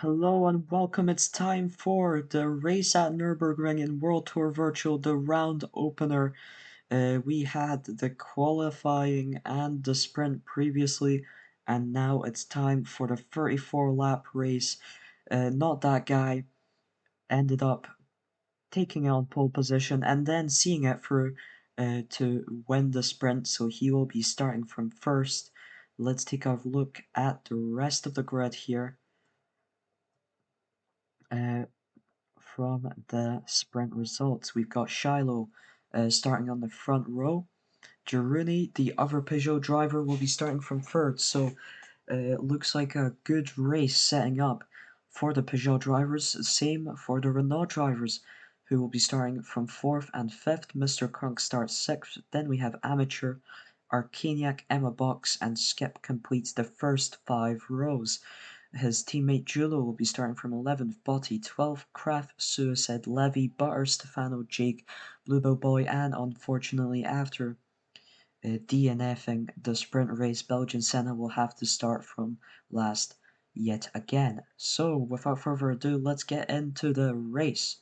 Hello and welcome. It's time for the race at Nurburgring in World Tour Virtual, the round opener. We had the qualifying and the sprint previously, and now it's time for the 34 lap race. Not that guy ended up taking on pole position and then seeing it through to win the sprint, so he will be starting from first. Let's take a look at the rest of the grid here. Uh, from the sprint results. We've got Shiloh starting on the front row. Girouni, the other Peugeot driver, will be starting from third. So it looks like a good race setting up for the Peugeot drivers. Same for the Renault drivers, who will be starting from fourth and fifth. Mr. Crunk starts sixth. Then we have Amateur, Arcaniac, Emma Box, and Skip completes the first 5 rows. His teammate Giulio will be starting from 11th, Botti 12th, Kraft, Suicide, Levy, Butter, Stefano, Jake, Bluebell Boy, and unfortunately after DNFing the sprint race, Belgian Senna will have to start from last yet again. So without further ado, let's get into the race.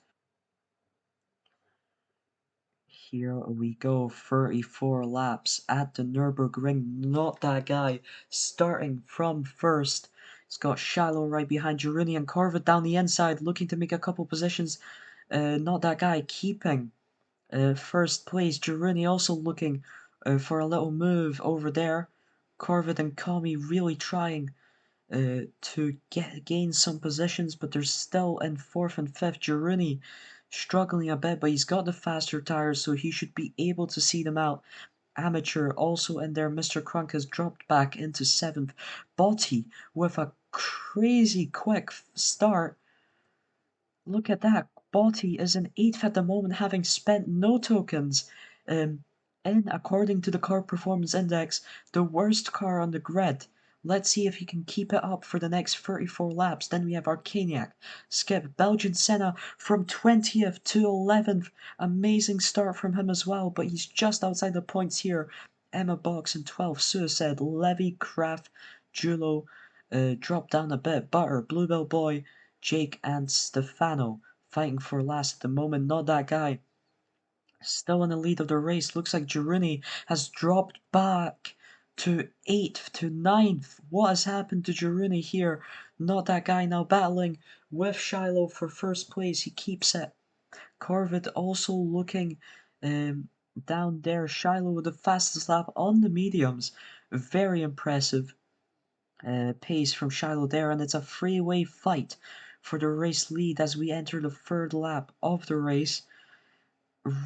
Here we go, 34 laps at the Nurburgring. Not that guy starting from first. He's got Shallow right behind Girouni and Corvette down the inside, looking to make a couple positions. Not that guy keeping first place. Girouni also looking for a little move over there. Corvette and Kami really trying to gain some positions, but they're still in fourth and fifth. Girouni struggling a bit, but he's got the faster tires, so he should be able to see them out. Amateur also in there. Mr. Crunk has dropped back into seventh. Botti with a crazy quick start. Look at that. Botti is in 8th at the moment, having spent no tokens. Um, according to the car performance index, the worst car on the grid. Let's see if he can keep it up for the next 34 laps. Then we have Arcaniac. Skip. Belgian Senna from 20th to 11th. Amazing start from him as well, but he's just outside the points here. Emma Box in 12th. Suicide. Levy, Kraft, Julo dropped down a bit. Butter, Bluebell Boy, Jake and Stefano fighting for last at the moment. Not that guy. Still in the lead of the race. Looks like Girouni has dropped back to 8th to 9th. What has happened to Girouni here? Not that guy now battling with Shiloh for first place. He keeps it. Corvette also looking down there. Shiloh with the fastest lap on the mediums. Very impressive pace from Shiloh there, and it's a three-way fight for the race lead as we enter the third lap of the race.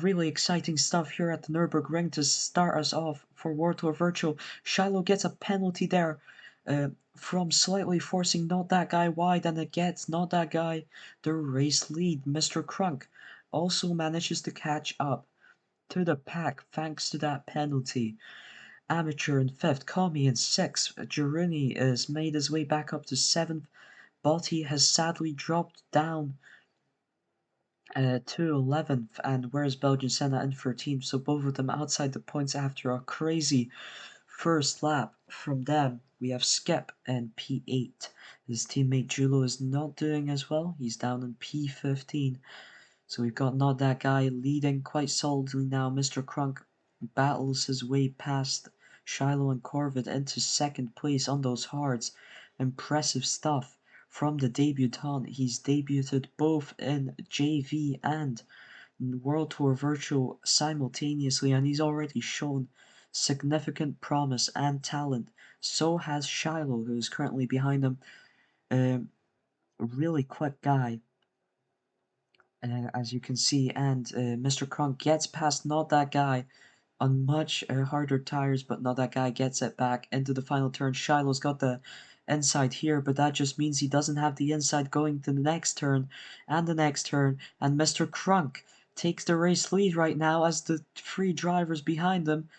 Really exciting stuff here at the Nurburgring to start us off for World Tour Virtual. Shiloh gets a penalty there from slightly forcing Not That Guy wide, and it gets Not That Guy the race lead. Mr. Crunk also manages to catch up to the pack thanks to that penalty. Amateur in 5th, Kami in 6th, Girouni has made his way back up to 7th, Botti has sadly dropped down to 11th, and where's Belgian Senna in 13th, so both of them outside the points after a crazy first lap from them. We have Skip in P8. His teammate Julo is not doing as well, he's down in P15. So we've got Not That Guy leading quite solidly now. Mr. Crunk battles his way past Shiloh and Corvette into second place on those hards. Impressive stuff from the debutant. He's debuted both in JV and World Tour Virtual simultaneously, and he's already shown significant promise and talent. So has Shiloh, who is currently behind him. A really quick guy. As you can see, and Mr. Kronk gets past Not That Guy on much harder tires, but Not That Guy gets it back into the final turn. Shiloh's got the inside here, but that just means he doesn't have the inside going to the next turn, and the next turn, and Mr. Crunk takes the race lead right now as the 3 drivers behind him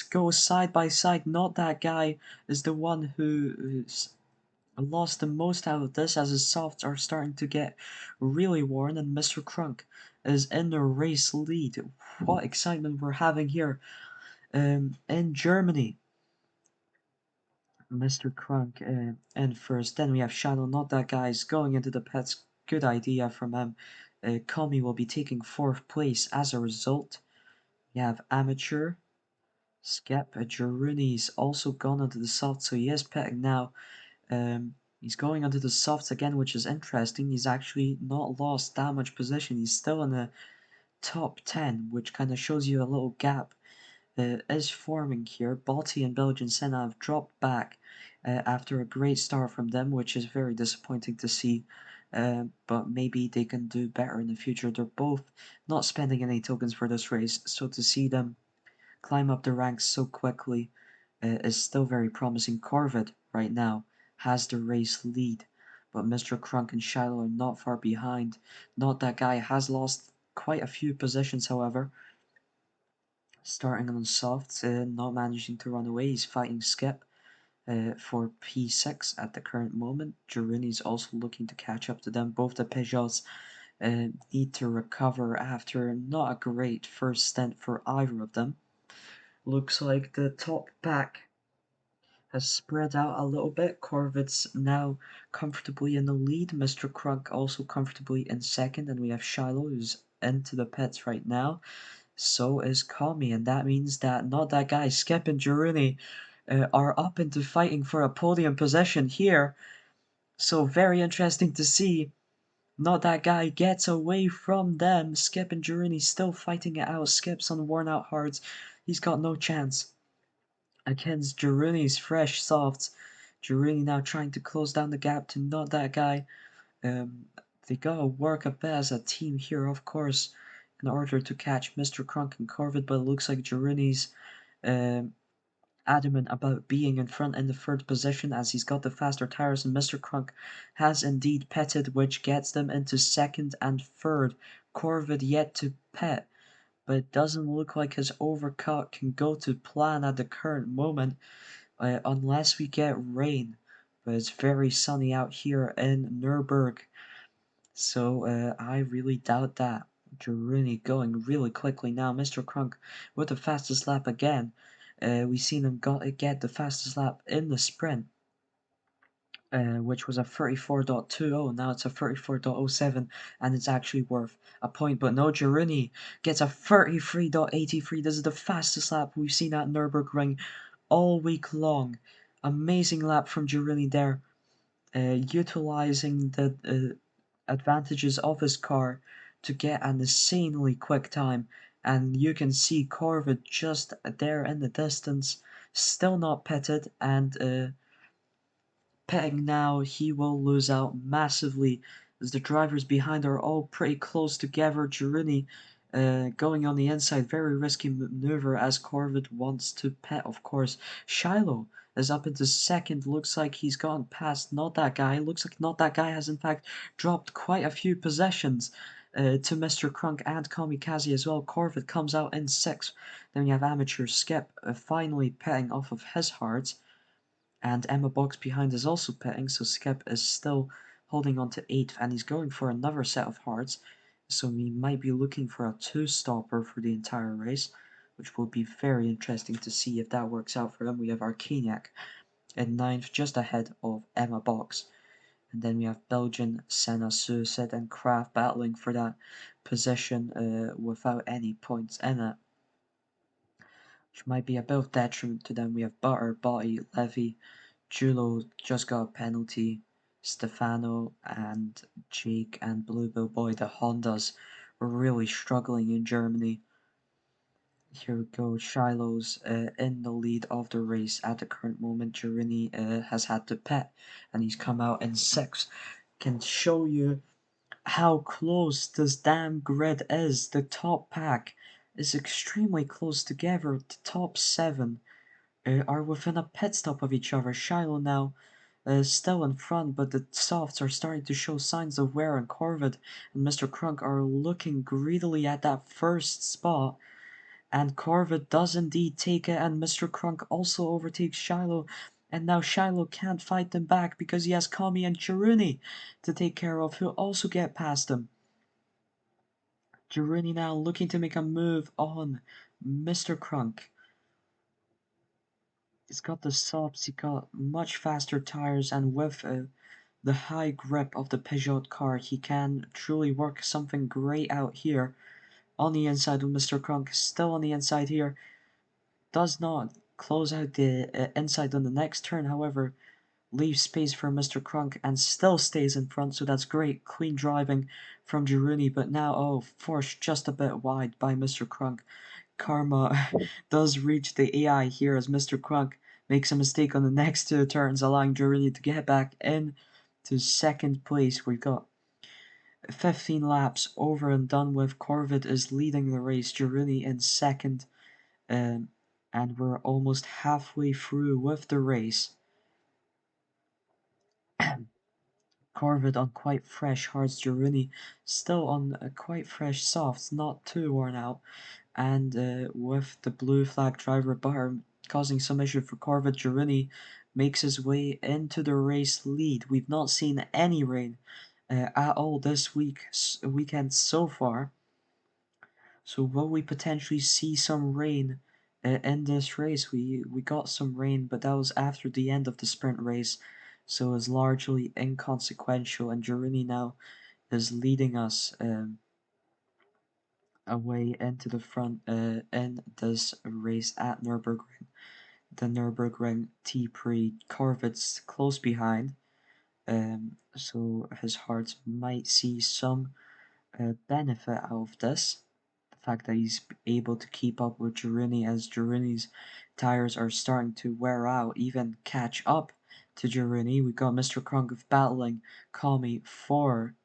go side by side. Not That Guy is the one who lost the most out of this as his softs are starting to get really worn, and Mr. Crunk is in the race lead. What excitement we're having here in Germany. Mr. Crunk in first. Then we have Shadow, not that guy's going into the pets. Good idea from him. Kami will be taking 4th place as a result. We have Amateur. Skep. Jaruni's also gone into the soft, so he is petting now. He's going onto the softs again, which is interesting. He's actually not lost that much position. He's still in the top 10, which kind of shows you a little gap is forming here. Balti and Belgian Senna have dropped back after a great start from them, which is very disappointing to see. But maybe they can do better in the future. They're both not spending any tokens for this race, so to see them climb up the ranks so quickly is still very promising. Corvid, right now, has the race lead, but Mr. Crunk and Shiloh are not far behind. Not that guy has lost quite a few positions, however. Starting on softs, not managing to run away. He's fighting Skip for P6 at the current moment. Jaruni's also looking to catch up to them. Both the Peugeots need to recover after not a great first stint for either of them. Looks like the top pack has spread out a little bit. Corvid's now comfortably in the lead. Mr. Crunk also comfortably in second. And we have Shiloh, who's into the pits right now. So is Kami, and that means that not that guy, Skip and Jaruni are up into fighting for a podium position here. So very interesting to see. Not that guy gets away from them. Skip and Jaruni still fighting it out. Skip's on worn out hards. He's got no chance against Jaruni's fresh softs. Jaruni now trying to close down the gap to not that guy. They gotta work a bit as a team here, of course, in order to catch Mr. Crunk and Corvid, but it looks like Jaruni's adamant about being in front in the 3rd position as he's got the faster tires, and Mr. Crunk has indeed petted, which gets them into 2nd and 3rd. Corvid yet to pet, but it doesn't look like his overcut can go to plan at the current moment unless we get rain. But it's very sunny out here in Nurburgring. So I really doubt that. Jaruni going really quickly now. Mr. Crunk with the fastest lap again. We've seen him get the fastest lap in the sprint, which was a 34.20. Now it's a 34.07, and it's actually worth a point. But no, Jaruni gets a 33.83. This is the fastest lap we've seen at Nurburgring all week long. Amazing lap from Jaruni there, utilizing the advantages of his car to get an insanely quick time, and you can see Corvid just there in the distance, still not petted, and petting now, he will lose out massively as the drivers behind are all pretty close together. Jaruni going on the inside, very risky maneuver as Corvid wants to pet, of course. Shiloh is up into 2nd. Looks like he's gone past Not That Guy. Looks like Not That Guy has in fact dropped quite a few possessions to Mr. Crunk and Kamikaze as well. Corvid comes out in 6th. Then you have Amateur Skip finally petting off of his hearts. And Emma Box behind is also petting, so Skep is still holding on to 8th, and he's going for another set of hearts, so we might be looking for a 2-stopper for the entire race, which will be very interesting to see if that works out for him. We have Arcaniac in 9th, just ahead of Emma Box. And then we have Belgian, Senna, Suicide, and Kraft battling for that position without any points in it, which might be a bit of detriment to them. We have Butter, Body, Levy, Julo just got a penalty. Stefano and Jake and Bluebill Boy, the Hondas, were really struggling in Germany. Here we go. Shiloh's in the lead of the race at the current moment. Jaruni has had to pet, and he's come out in 6th. Can show you how close this damn grid is. The top pack is extremely close together. The top 7 are within a pit stop of each other. Shiloh now still in front, but the softs are starting to show signs of wear, and Corvid and Mr. Crunk are looking greedily at that first spot. And Corvid does indeed take it, and Mr. Crunk also overtakes Shiloh. And now Shiloh can't fight them back because he has Kami and Jaruni to take care of, who also get past him. Jaruni now looking to make a move on Mr. Crunk. He's got the subs, he got much faster tires, and with the high grip of the Peugeot car, he can truly work something great out here. On the inside with Mr. Crunk, still on the inside here, does not close out the inside on the next turn, however, leaves space for Mr. Crunk and still stays in front, so that's great, clean driving from Giruni, but now, oh, forced just a bit wide by Mr. Crunk. Karma does reach the AI here as Mr. Crunk makes a mistake on the next two turns, allowing Giruni to get back in to second place. We've got 15 laps over and done with. Corvid is leading the race, Giruni in second, and we're almost halfway through with the race. Corvid on quite fresh hards, Giruni still on quite fresh softs, not too worn out, and with the blue flag driver bar causing some issue for Corvid, Giruni makes his way into the race lead. We've not seen any rain at all this weekend so far. So will we potentially see some rain in this race? We got some rain, but that was after the end of the sprint race, so it's largely inconsequential. And Girini now is leading us away into the front in this race at Nurburgring. The Nurburgring T-Prix. Corvid's close behind, so his hearts might see some benefit out of this. The fact that he's able to keep up with Girini as Girini's tires are starting to wear out, even catch up to Girini. We got Mr. Krunk battling Kami for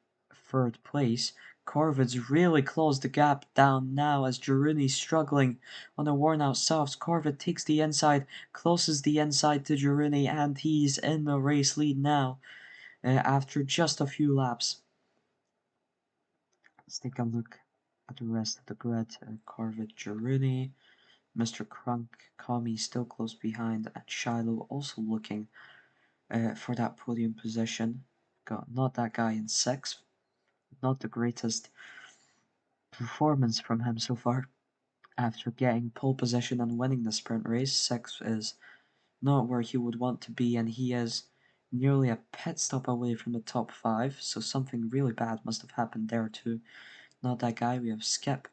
third place. Corvid's really closed the gap down now as Girini's struggling on the worn out softs. Corvid takes the inside, closes the inside to Girini, and he's in the race lead now after just a few laps. Let's take a look at the rest of the grid. Corvid, Girouni, Mr. Crunk, Kami still close behind, and Shiloh also looking for that podium position. Got not that guy in sixth. Not the greatest performance from him so far. After getting pole position and winning the sprint race, sixth is not where he would want to be, and he is nearly a pit stop away from the top 5, so something really bad must have happened there too. Not that guy. We have Skip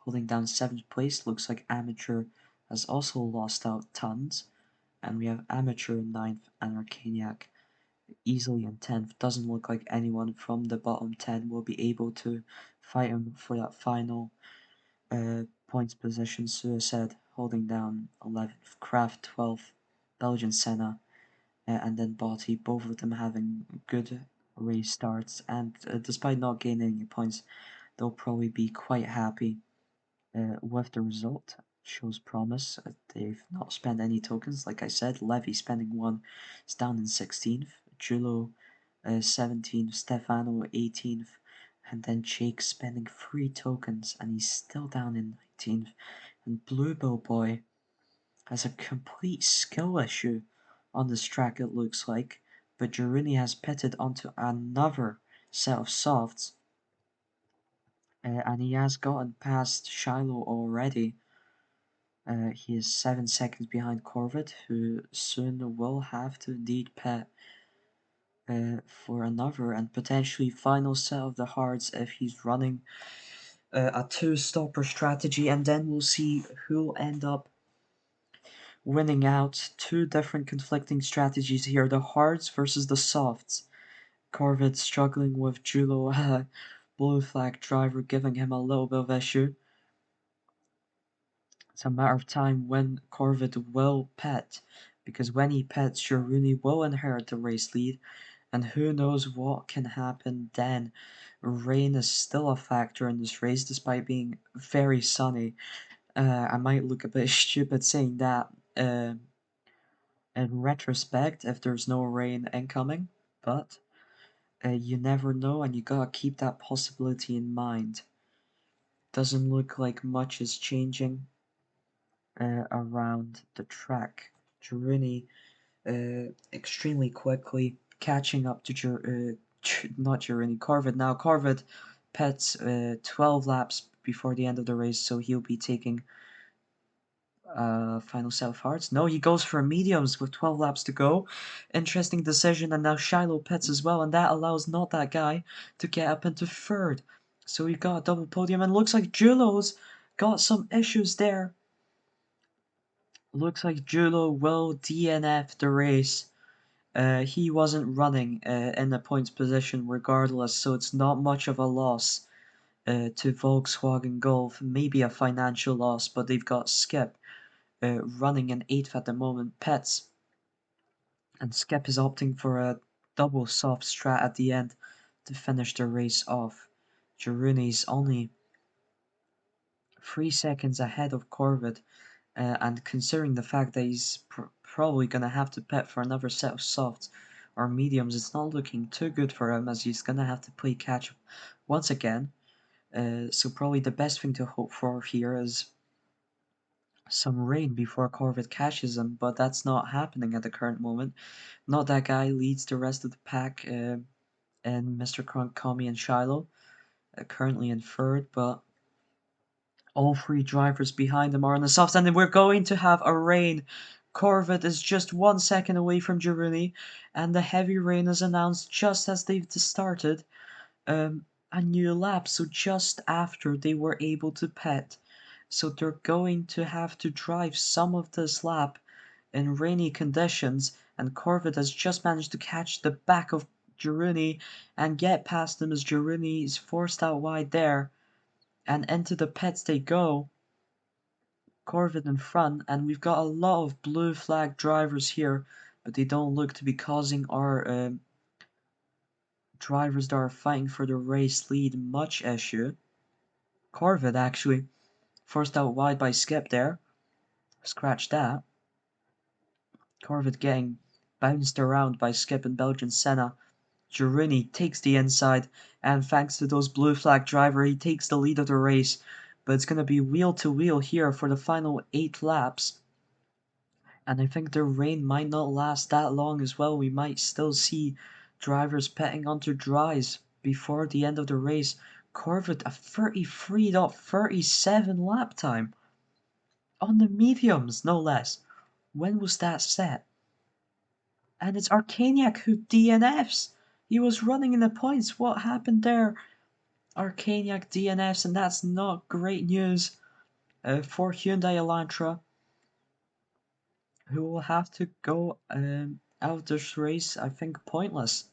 holding down 7th place. Looks like Amateur has also lost out tons. And we have Amateur in 9th and Arcaniac easily in 10th. Doesn't look like anyone from the bottom 10 will be able to fight him for that final points position. Suicide holding down 11th. Kraft 12th. Belgian Senna. And then Botti. Both of them having good race starts. And despite not gaining any points, they'll probably be quite happy with the result. Shows promise. They've not spent any tokens, like I said. Levy spending 1 is down in 16th. Julo 17th. Stefano 18th. And then Jake spending 3 tokens and he's still down in 19th. And Bluebow Boy has a complete skill issue on this track, it looks like. But Girini has pitted onto another set of softs. And he has gotten past Shiloh already. He is 7 seconds behind Corvid, who soon will have to indeed pit for another and potentially final set of the hards if he's running a 2-stopper strategy, and then we'll see who'll end up winning out. 2 different conflicting strategies here, the hards versus the softs. Corvid struggling with Julo, blue flag driver giving him a little bit of issue. It's a matter of time when Corvid will pit, because when he pits, Girouni will inherit the race lead, and who knows what can happen then. Rain is still a factor in this race, despite being very sunny. I might look a bit stupid saying that in retrospect if there's no rain incoming, but you never know, and you gotta keep that possibility in mind. Doesn't look like much is changing around the track. Girouni extremely quickly catching up to not Girouni, Corvid now. Corvid pits 12 laps before the end of the race, so he'll be taking Final self hards. No, he goes for mediums with 12 laps to go. Interesting decision, and now Shiloh pits as well, and that allows not that guy to get up into third. So we've got a double podium, and looks like Julo's got some issues there. Looks like Julo will DNF the race. He wasn't running in the points position regardless, so it's not much of a loss to Volkswagen Golf. Maybe a financial loss, but they've got Skip running in 8th at the moment, pits. And Skip is opting for a double soft strat at the end to finish the race off. Girouni's only 3 seconds ahead of Corvette, and considering the fact that he's probably going to have to pit for another set of softs or mediums, it's not looking too good for him, as he's going to have to play catch up once again. So probably the best thing to hope for here is some rain before Corvette catches him, but that's not happening at the current moment. Not that guy leads the rest of the pack, and Mr. Kami and Shiloh currently in third, but all three drivers behind them are on the softs, and we're going to have a rain. Corvette is just 1 second away from Girouni, and the heavy rain is announced just as they've started a new lap, so just after they were able to pit. So they're going to have to drive some of this lap in rainy conditions, and Corvette has just managed to catch the back of Girouni and get past him as Girouni is forced out wide there, and into the pits they go. Corvette in front, and we've got a lot of blue flag drivers here, but they don't look to be causing our drivers that are fighting for the race lead much issue. Corvette actually forced out wide by Skip there. Scratch that. Corvette getting bounced around by Skip and Belgian Senna. Girouni takes the inside, and thanks to those blue flag driver, he takes the lead of the race. But it's going to be wheel to wheel here for the final 8 laps. And I think the rain might not last that long as well. We might still see drivers pitting onto dries before the end of the race. Corvette a 33.37 lap time on the mediums, no less. When was that set? And it's Arcaniac who DNFs. He was running in the points. What happened there? Arcaniac DNFs, and that's not great news for Hyundai Elantra, who will have to go out of this race, I think, pointless.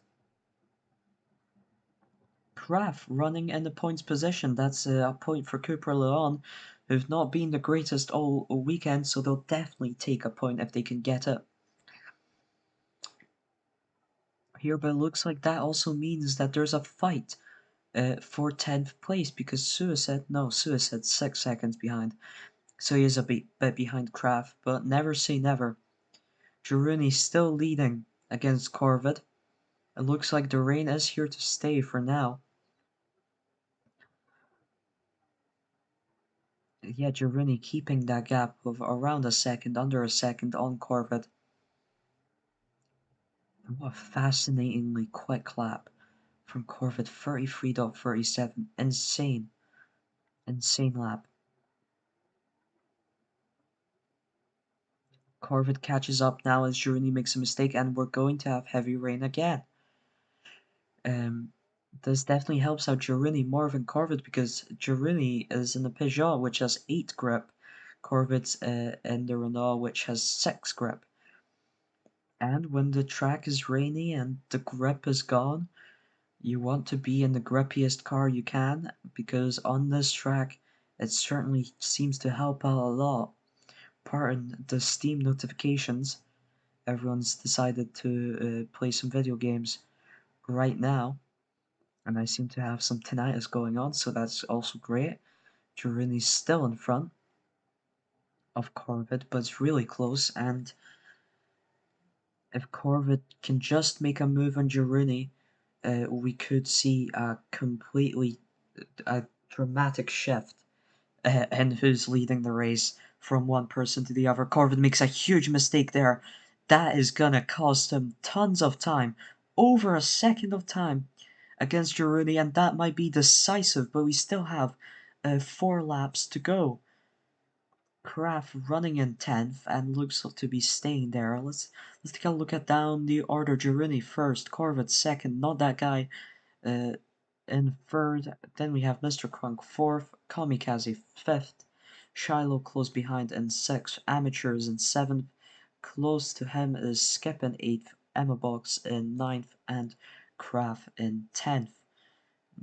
Kraft running in the points position. That's a point for Cooper Leon, who've not been the greatest all weekend, so they'll definitely take a point if they can get it. Here, but it looks like that also means that there's a fight for 10th place, because Suicide's 6 seconds behind. So he is a bit behind Kraft, but never say never. Girouni still leading against Corvette. It looks like the rain is here to stay for now. Yeah, Girouni keeping that gap of around a second, under a second on Corvette. And what a fascinatingly quick lap from Corvette, 33.37. Insane. Insane lap. Corvette catches up now as Girouni makes a mistake, and we're going to have heavy rain again. This definitely helps out Girouni more than Corvette, because Girouni is in the Peugeot, which has 8 grip. Corvette's in the Renault, which has 6 grip. And when the track is rainy and the grip is gone, you want to be in the grippiest car you can, because on this track, it certainly seems to help out a lot. Pardon the Steam notifications. Everyone's decided to play some video games right now, and I seem to have some tinnitus going on, so that's also great. Girouni's still in front of Corvette, but it's really close, and if Corvette can just make a move on Girouni, we could see a dramatic shift in who's leading the race from one person to the other. Corvette makes a huge mistake there. That is gonna cost him tons of time, over a second of time against Girouni, and that might be decisive, but we still have 4 laps to go. Kraft running in 10th and looks to be staying there. Let's take a look at down the order. Girini first, Corvette second, not that guy uh, in third. Then we have Mr. Crunk fourth, Kamikaze fifth, Shiloh close behind in sixth, Amateurs in seventh. Close to him is Skip in eighth, Emma Box in ninth, and Kraft in 10th.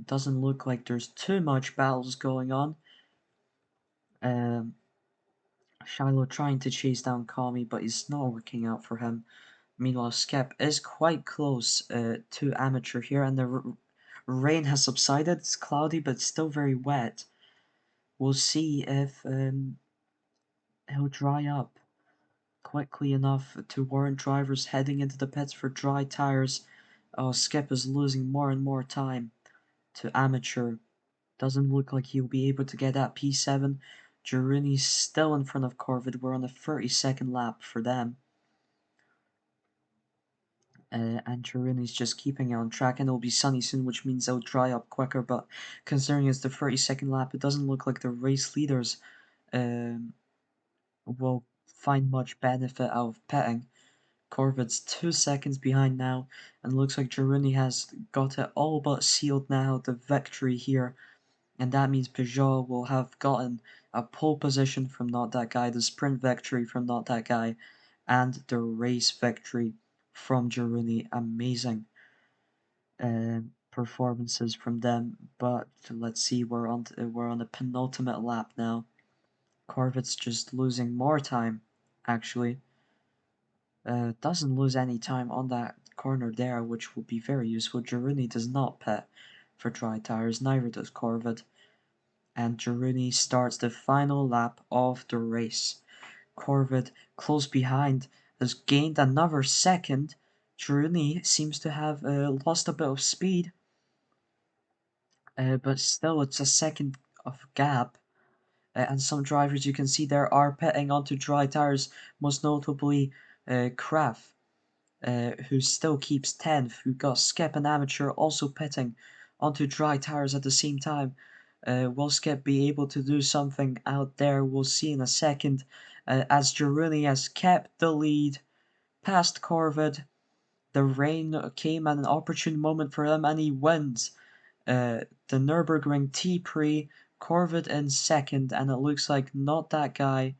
Doesn't look like there's too much battles going on. Um, Shiloh trying to chase down Kami, but it's not working out for him. Meanwhile, Skep is quite close to Amateur here, and the rain has subsided. It's cloudy, but still very wet. We'll see if he'll dry up quickly enough to warrant drivers heading into the pits for dry tires. Oh, Skep is losing more and more time to Amateur. Doesn't look like he'll be able to get that P7. Gironni's still in front of Corvid. We're on the 32nd lap for them. And Gironni's just keeping it on track, and it'll be sunny soon, which means it'll dry up quicker. But considering it's the 32nd lap, it doesn't look like the race leaders um, will find much benefit out of pitting. Corvid's 2 seconds behind now, and looks like Gironi has got it all but sealed now, the victory here. And that means Peugeot will have gotten a pole position from Not That Guy, the sprint victory from Not That Guy, and the race victory from Gironi. Amazing performances from them. But let's see, we're on the penultimate lap now. Corvette's just losing more time, actually. Doesn't lose any time on that corner there, which will be very useful. Gironi does not pit for dry tires, neither does Corvette. And Girouni starts the final lap of the race. Corvette, close behind, has gained another second. Girouni seems to have lost a bit of speed, but still it's a second of gap. And some drivers you can see there are pitting onto dry tires, most notably Kraft, who still keeps 10th, who got Skep and Amateur also pitting onto dry tires at the same time. Will Skep be able to do something out there? We'll see in a second. As Girouni has kept the lead past Corvid, the rain came at an opportune moment for him, and he wins the Nurburgring T-Prix. Corvid in second, and it looks like Not That Guy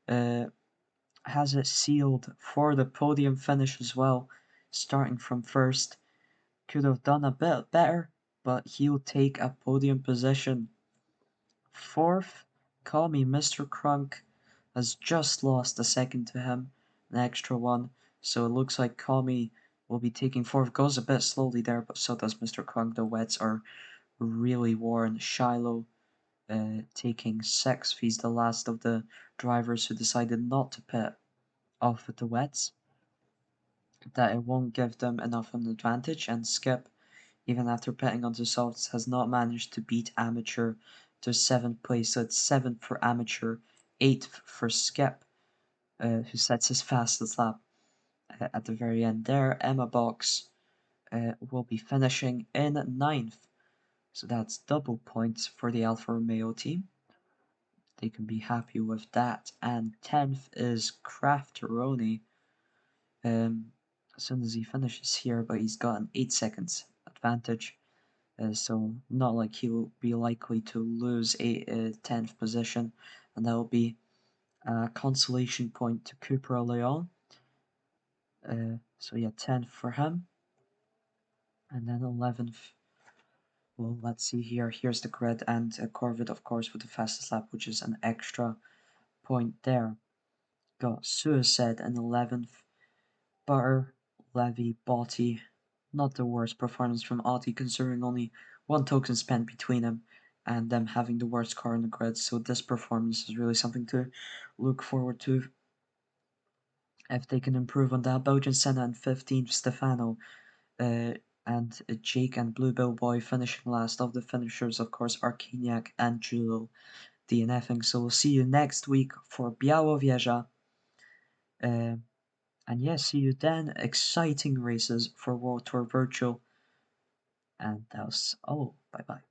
has it sealed for the podium finish as well, starting from first. Could have done a bit better, but he'll take a podium position. Fourth, call me Mr. Crunk, has just lost a second to him, an extra one, so it looks like Kami will be taking fourth. Goes a bit slowly there, but so does Mr. Crunk. The wets are really worn. Shiloh taking sixth. He's the last of the drivers who decided not to pit off with the wets. That it won't give them enough of an advantage, and Skip, even after pitting onto softs, has not managed to beat Amateur to 7th place. So it's 7th for Amateur, 8th for Skip, who sets his fastest lap at the very end there. Emma Box will be finishing in 9th. So that's double points for the Alfa Romeo team. They can be happy with that. And 10th is Crafteroni. As soon as he finishes here, but he's got an 8 seconds advantage. So not like he'll be likely to lose a 10th position, and that will be a consolation point to Cooper Leon. So yeah, 10th for him, and then 11th. Well, let's see here. Here's the grid, and Corvid, of course, with the fastest lap, which is an extra point there. Got Suicide in 11th, Butter, Levy, Botti. Not the worst performance from Audi, considering only one token spent between them and them having the worst car in the grid. So this performance is really something to look forward to. If they can improve on that, Belgian Senna in 15th, Stefano, and Jake and Blue Bill Boy finishing last. Of the finishers, of course, Arkeniak and Julo DNFing. So we'll see you next week for Białowieża. And yeah, see you then. Exciting races for World Tour Virtual. And that was all. Bye bye.